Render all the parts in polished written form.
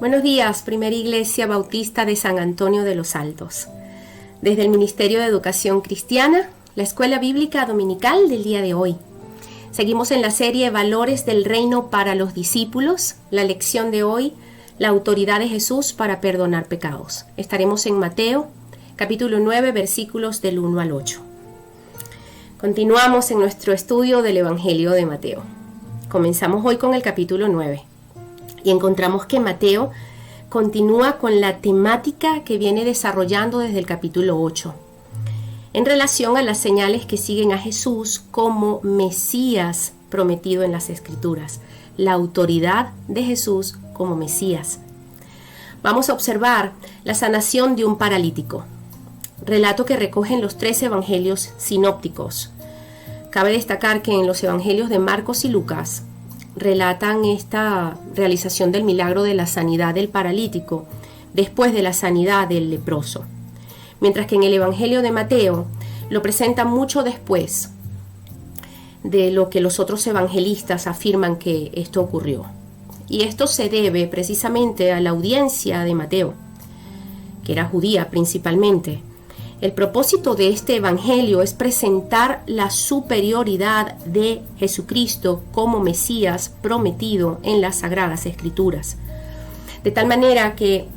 Buenos días, Primera Iglesia Bautista de San Antonio de los Altos. Desde el Ministerio de Educación Cristiana, la Escuela Bíblica Dominical del día de hoy. Seguimos en la serie Valores del Reino para los Discípulos. La lección de hoy, la autoridad de Jesús para perdonar pecados. Estaremos en Mateo, capítulo 9, versículos del 1 al 8. Continuamos en nuestro estudio del Evangelio de Mateo. Comenzamos hoy con el capítulo 9 y encontramos que Mateo continúa con la temática que viene desarrollando desde el capítulo 8 en relación a las señales que siguen a Jesús como Mesías prometido en las Escrituras, la autoridad de Jesús como Mesías. Vamos a observar la sanación de un paralítico, relato que recogen los 3 evangelios sinópticos. Cabe destacar que en los evangelios de Marcos y Lucas relatan esta realización del milagro de la sanidad del paralítico después de la sanidad del leproso, mientras que en el evangelio de Mateo lo presenta mucho después de lo que los otros evangelistas afirman que esto ocurrió. Y esto se debe precisamente a la audiencia de Mateo, que era judía principalmente. El propósito de este evangelio es presentar la superioridad de Jesucristo como Mesías prometido en las Sagradas Escrituras. De tal manera que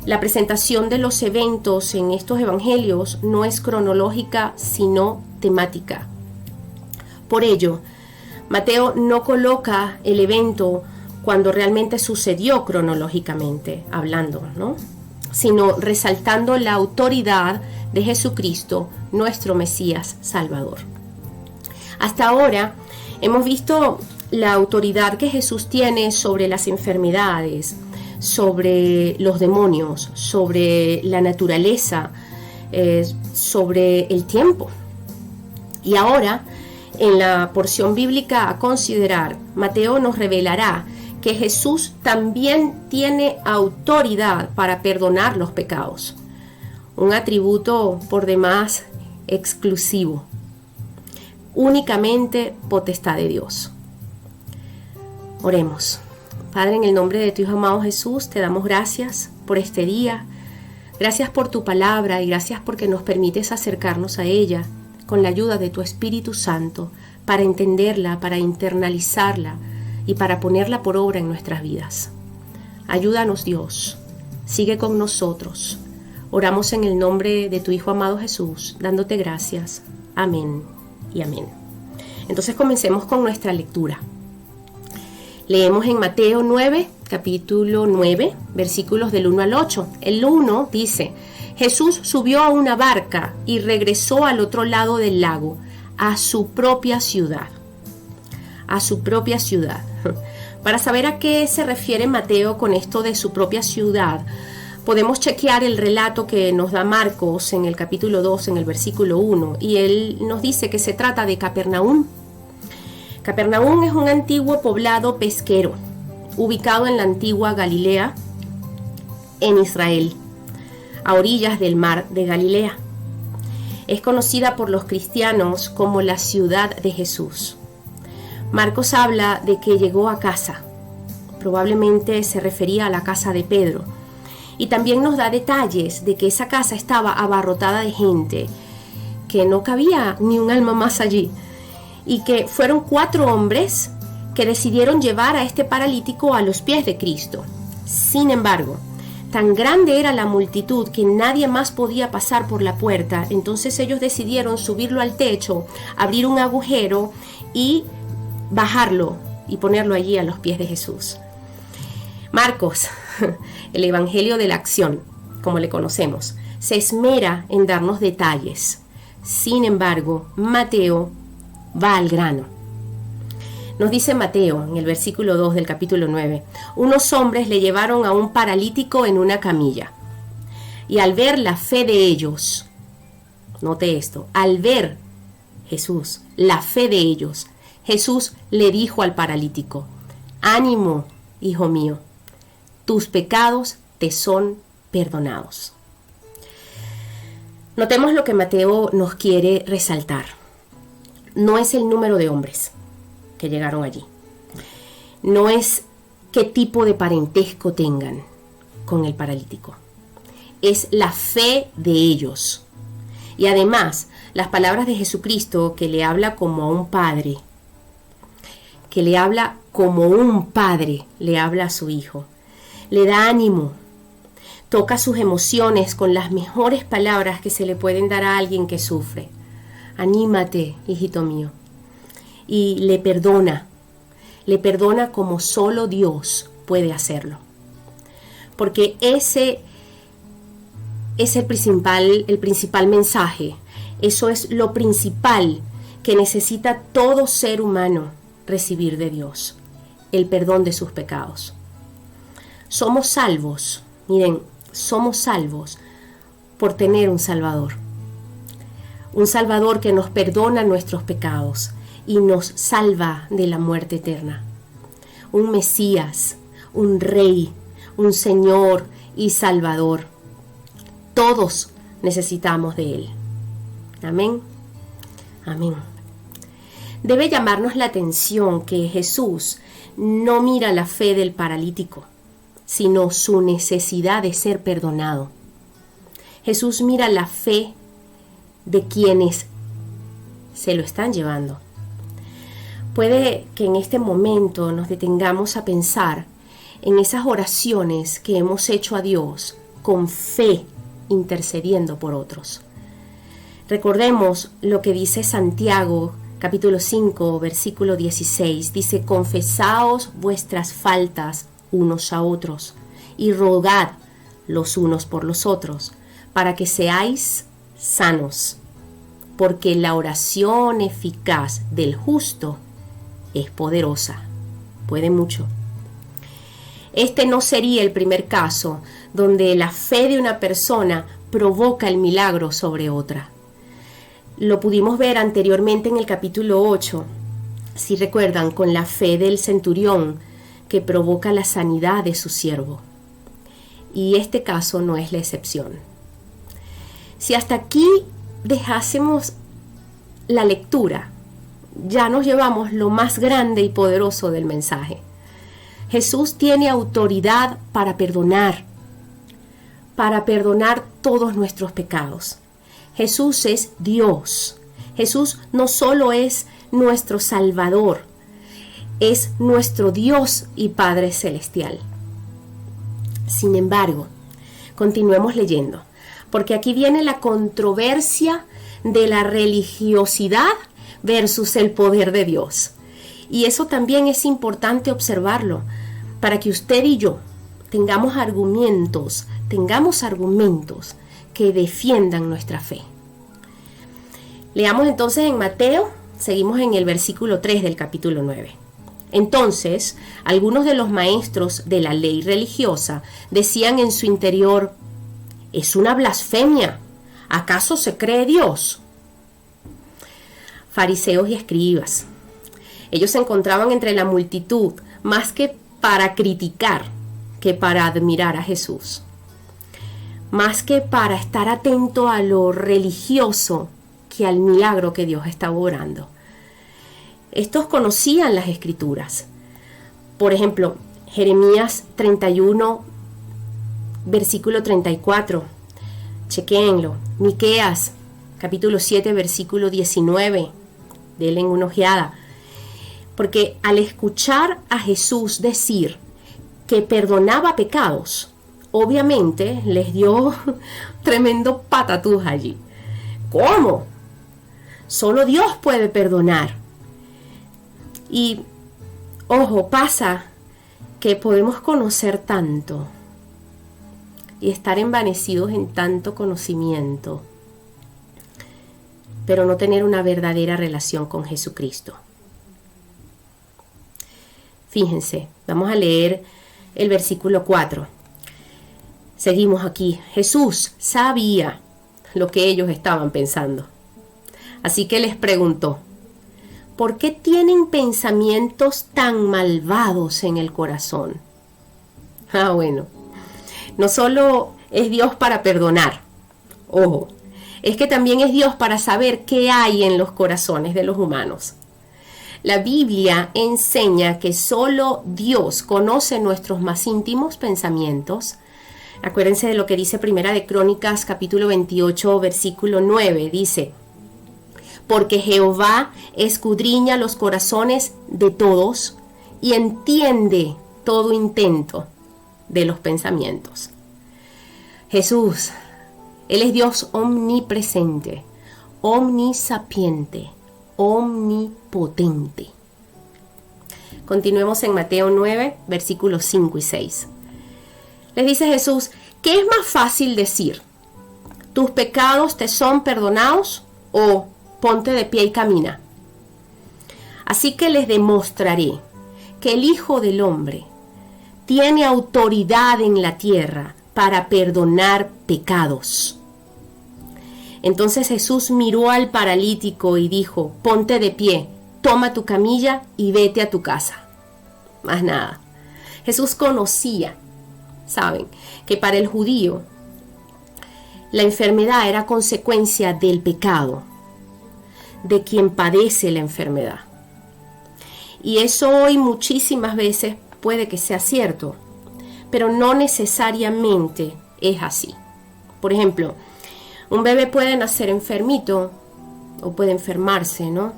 la presentación de los eventos en estos evangelios no es cronológica, sino temática. Por ello, Mateo no coloca el evento cuando realmente sucedió cronológicamente hablando, ¿no? Sino resaltando la autoridad de Jesucristo, nuestro Mesías Salvador. Hasta ahora hemos visto la autoridad que Jesús tiene sobre las enfermedades, sobre los demonios, sobre la naturaleza, sobre el tiempo. Y ahora, en la porción bíblica a considerar, Mateo nos revelará que Jesús también tiene autoridad para perdonar los pecados, un atributo por demás exclusivo, únicamente potestad de Dios. Oremos. Padre, en el nombre de tu Hijo amado Jesús, te damos gracias por este día, gracias por tu palabra y gracias porque nos permites acercarnos a ella con la ayuda de tu Espíritu Santo para entenderla, para internalizarla y para ponerla por obra en nuestras vidas. Ayúdanos, Dios, sigue con nosotros. Oramos en el nombre de tu Hijo amado Jesús, dándote gracias. Amén y amén. Entonces comencemos con nuestra lectura. Leemos en Mateo 9, capítulo 9, versículos del 1 al 8. El 1 dice: Jesús subió a una barca y regresó al otro lado del lago, a su propia ciudad. A su propia ciudad. Para saber a qué se refiere Mateo con esto de su propia ciudad, podemos chequear el relato que nos da Marcos en el capítulo 2, en el versículo 1, y él nos dice que se trata de Capernaum. Capernaum es un antiguo poblado pesquero, ubicado en la antigua Galilea, en Israel, a orillas del mar de Galilea. Es conocida por los cristianos como la ciudad de Jesús. Marcos habla de que llegó a casa, probablemente se refería a la casa de Pedro, y también nos da detalles de que esa casa estaba abarrotada de gente, que no cabía ni un alma más allí, y que fueron 4 hombres que decidieron llevar a este paralítico a los pies de Cristo. Sin embargo, tan grande era la multitud que nadie más podía pasar por la puerta, entonces ellos decidieron subirlo al techo, abrir un agujero y bajarlo y ponerlo allí a los pies de Jesús. Marcos, el Evangelio de la Acción, como le conocemos, se esmera en darnos detalles. Sin embargo, Mateo va al grano. Nos dice Mateo en el versículo 2 del capítulo 9: unos hombres le llevaron a un paralítico en una camilla. Y al ver la fe de ellos, note esto, al ver Jesús, la fe de ellos, Jesús le dijo al paralítico: ánimo, hijo mío, tus pecados te son perdonados. Notemos lo que Mateo nos quiere resaltar. No es el número de hombres que llegaron allí. No es qué tipo de parentesco tengan. con el paralítico. Es la fe de ellos. Y además, las palabras de Jesucristo, que le habla como a un padre, le habla a su hijo, le da ánimo, toca sus emociones con las mejores palabras que se le pueden dar a alguien que sufre. Anímate, hijito mío. Y le perdona como solo Dios puede hacerlo. Porque ese es el principal mensaje. Eso es lo principal que necesita todo ser humano recibir de Dios: el perdón de sus pecados. Somos salvos, miren, somos salvos por tener un Salvador que nos perdona nuestros pecados y nos salva de la muerte eterna. Un Mesías, un Rey, un Señor y Salvador. Todos necesitamos de Él. Amén. Amén. Debe llamarnos la atención que Jesús no mira la fe del paralítico, sino su necesidad de ser perdonado. Jesús mira la fe de quienes se lo están llevando. Puede que en este momento nos detengamos a pensar en esas oraciones que hemos hecho a Dios con fe, intercediendo por otros. Recordemos lo que dice Santiago, capítulo 5, versículo 16. Dice: confesaos vuestras faltas unos a otros y rogad los unos por los otros, para que seáis sanos, porque la oración eficaz del justo es poderosa, puede mucho. Este no sería el primer caso donde la fe de una persona provoca el milagro sobre otra. Lo pudimos ver anteriormente en el capítulo 8, si recuerdan, con la fe del centurión que provoca la sanidad de su siervo. Y este caso no es la excepción. Si hasta aquí dejásemos la lectura, ya nos llevamos lo más grande y poderoso del mensaje. Jesús tiene autoridad para perdonar todos nuestros pecados. Jesús es Dios. Jesús no solo es nuestro Salvador, es nuestro Dios y Padre Celestial. Sin embargo, continuemos leyendo, porque aquí viene la controversia de la religiosidad versus el poder de Dios. Y eso también es importante observarlo, para que usted y yo tengamos argumentos que defiendan nuestra fe. Leamos entonces en Mateo, seguimos en el versículo 3 del capítulo 9. Entonces, algunos de los maestros de la ley religiosa decían en su interior: es una blasfemia, ¿acaso se cree Dios? Fariseos y escribas. Ellos se encontraban entre la multitud más que para criticar que para admirar a Jesús, más que para estar atento a lo religioso que al milagro que Dios estaba obrando. Estos conocían las Escrituras. Por ejemplo, Jeremías 31, versículo 34. Chequéenlo. Miqueas, capítulo 7, versículo 19. Denle una ojeada. Porque al escuchar a Jesús decir que perdonaba pecados, obviamente les dio tremendo patatús allí. ¿Cómo? Solo Dios puede perdonar. Y, ojo, pasa que podemos conocer tanto y estar envanecidos en tanto conocimiento, pero no tener una verdadera relación con Jesucristo. Fíjense, vamos a leer el versículo 4. Seguimos aquí. Jesús sabía lo que ellos estaban pensando. Así que les preguntó: ¿por qué tienen pensamientos tan malvados en el corazón? Bueno, no solo es Dios para perdonar, ojo, es que también es Dios para saber qué hay en los corazones de los humanos. La Biblia enseña que solo Dios conoce nuestros más íntimos pensamientos, Acuérdense de lo que dice Primera de Crónicas, capítulo 28, versículo 9. Dice: porque Jehová escudriña los corazones de todos y entiende todo intento de los pensamientos. Jesús, Él es Dios omnipresente, omnisapiente, omnipotente. Continuemos en Mateo 9, versículos 5 y 6. Les dice Jesús: ¿qué es más fácil decir? ¿Tus pecados te son perdonados? O ponte de pie y camina. Así que les demostraré que el Hijo del Hombre tiene autoridad en la tierra para perdonar pecados. Entonces Jesús miró al paralítico y dijo: ponte de pie, toma tu camilla y vete a tu casa. Más nada. Jesús conocía, saben, que para el judío la enfermedad era consecuencia del pecado de quien padece la enfermedad. Y eso hoy muchísimas veces puede que sea cierto, pero no necesariamente es así. Por ejemplo, un bebé puede nacer enfermito o puede enfermarse, ¿no?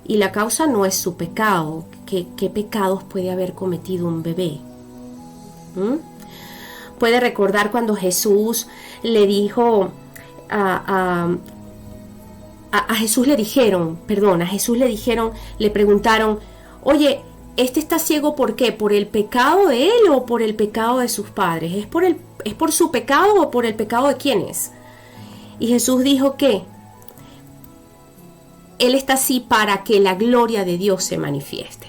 Y la causa no es su pecado. ¿Qué pecados puede haber cometido un bebé? Puede recordar cuando Jesús le dijo a Jesús le dijeron, le preguntaron: oye, ¿este está ciego por qué? ¿Por el pecado de él o por el pecado de sus padres? ¿Es por su pecado o por el pecado de quiénes? Y Jesús dijo que Él está así para que la gloria de Dios se manifieste.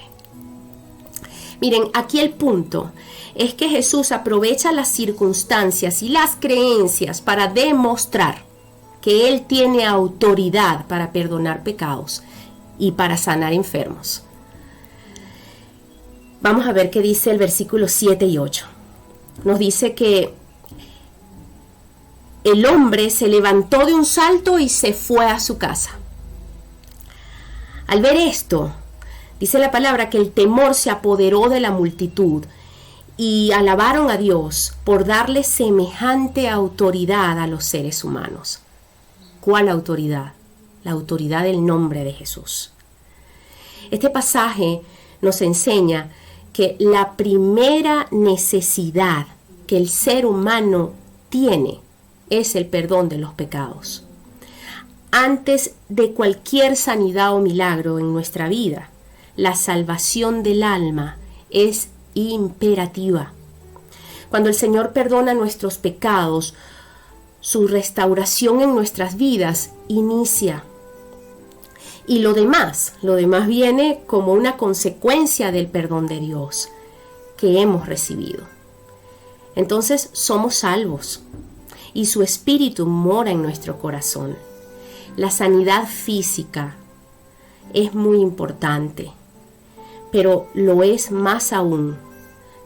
Miren, aquí el punto es que Jesús aprovecha las circunstancias y las creencias para demostrar que Él tiene autoridad para perdonar pecados y para sanar enfermos. Vamos a ver qué dice el versículo 7 y 8. Nos dice que el hombre se levantó de un salto y se fue a su casa. Al ver esto, dice la palabra que el temor se apoderó de la multitud y alabaron a Dios por darle semejante autoridad a los seres humanos. ¿Cuál autoridad? La autoridad del nombre de Jesús. Este pasaje nos enseña que la primera necesidad que el ser humano tiene es el perdón de los pecados. Antes de cualquier sanidad o milagro en nuestra vida, la salvación del alma es imperativa. Cuando el Señor perdona nuestros pecados, su restauración en nuestras vidas inicia. Y lo demás viene como una consecuencia del perdón de Dios que hemos recibido. Entonces somos salvos y su Espíritu mora en nuestro corazón. La sanidad física es muy importante, pero lo es más aún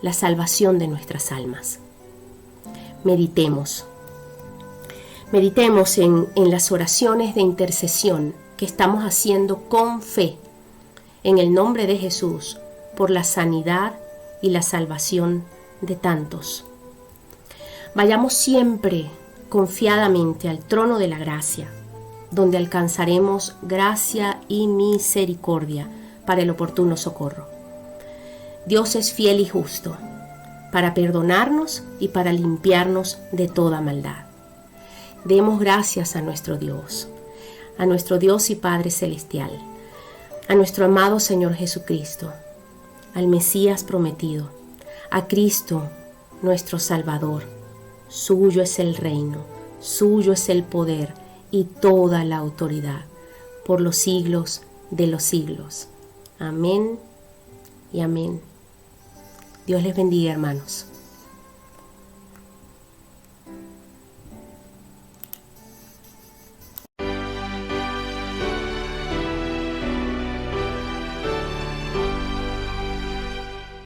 la salvación de nuestras almas. Meditemos en las oraciones de intercesión que estamos haciendo con fe en el nombre de Jesús por la sanidad y la salvación de tantos. Vayamos siempre confiadamente al trono de la gracia, donde alcanzaremos gracia y misericordia para el oportuno socorro. Dios es fiel y justo para perdonarnos y para limpiarnos de toda maldad. Demos gracias a nuestro Dios y Padre Celestial, a nuestro amado Señor Jesucristo, al Mesías prometido, a Cristo, nuestro Salvador. Suyo es el reino, suyo es el poder y toda la autoridad, por los siglos de los siglos. Amén y amén. Dios les bendiga, hermanos.